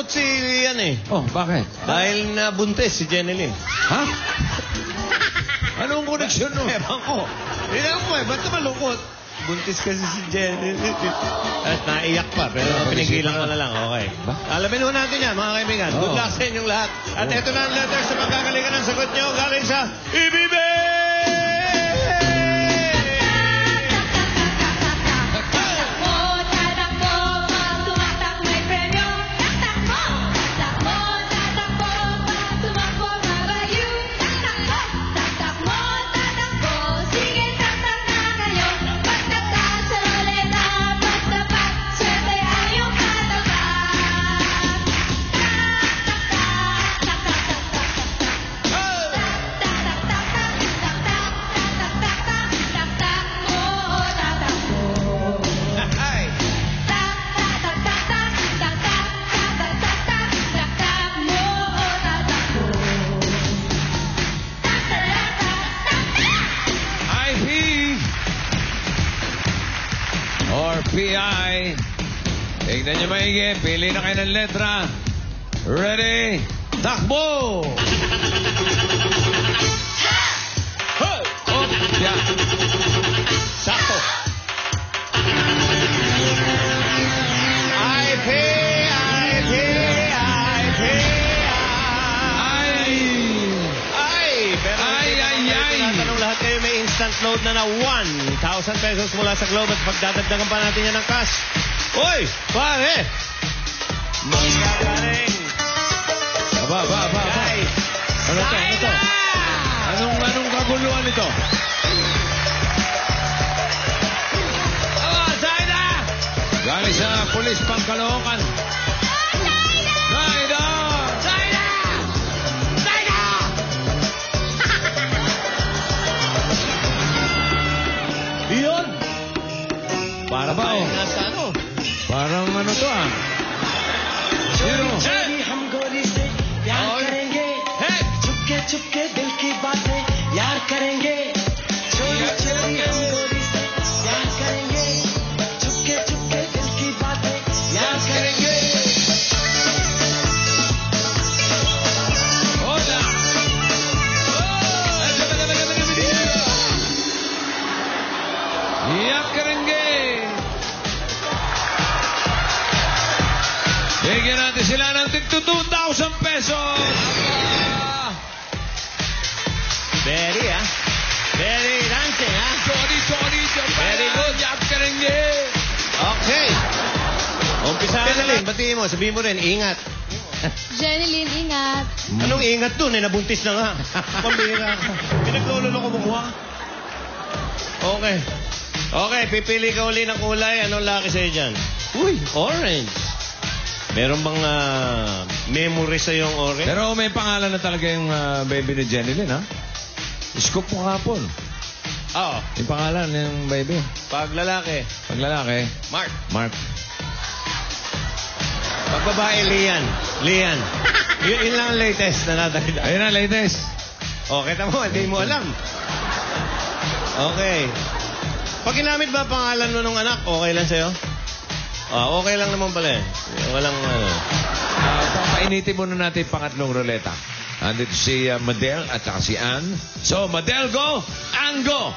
malungkot si Ian eh. Oh, bakit? Dahil nabuntis si Jenny. Ha? Anong koneksyon nun? Ewan ko. Ewan ko eh, ba't ka malungkot? Buntis kasi si Jenny. At naiyak pa, pero pinigilan ko na lang. Okay. Alamin ho natin yan, mga kaibigan. Good luck sa inyong lahat. At ito na ang letter sa pagkakalingan ng sagot nyo galing sa EBB! PI. Tignan nyo maigi. Pili na kayo ng letra. Ready? Takbo! Oh, yeah. Sakto. IP. Tinatanong lahat kayo may instant load na 1,000 pesos mula sa Globe at pagdadagdagan pa natin yan ng cash. Uy! Pare! Magagaling! Aba. Ano to? Anong kaguluhan ito? Zaida! Galing sa pulis Pangkaloocan. Zaida! Iyon! Para ba oh? Parang ano to ah? Sino? हमको रिश्ते प्यार करेंगे चुपके चुपके दिल की बातें यार करेंगे चोरी चोरी हमको रिश्ते प्यार करेंगे चुपके चुपके दिल की बातें यार करेंगे Yaak karengi! Bigyan natin sila ng tigto 2,000 pesos! Very dancing Sorry, Very good. Yaak karengi! Okay. Umpisa na rin. Batiin mo. Sabihin mo rin, ingat. Jenny, ingat. Anong ingat dun? Nabuntis na nga. Pambira ka. Pinaglololo ko mukha. Okay, pipili ka uli ng kulay. Anong laki sa'yo dyan? Uy, orange. Meron bang memory sa yung orange? Pero may pangalan na talaga yung baby ni Jenny Lynn, ha? Scoop mo kapon. Oo. Yung pangalan ng baby. Pag lalaki, Pag lalaki, Mark. Mark. Pag babae, Lian. Yun lang ang latest na nadagdag. Ayun na, latest. Kita mo, hindi mo alam. Okay. Pag ginamit ba pangalan mo nung anak, okay lang sa'yo? Okay lang naman pala eh. Walang Papainitin muna natin yung pangatlong ruleta. Andito si Madel at saka si Ann. So, Madel, go! Ann, go!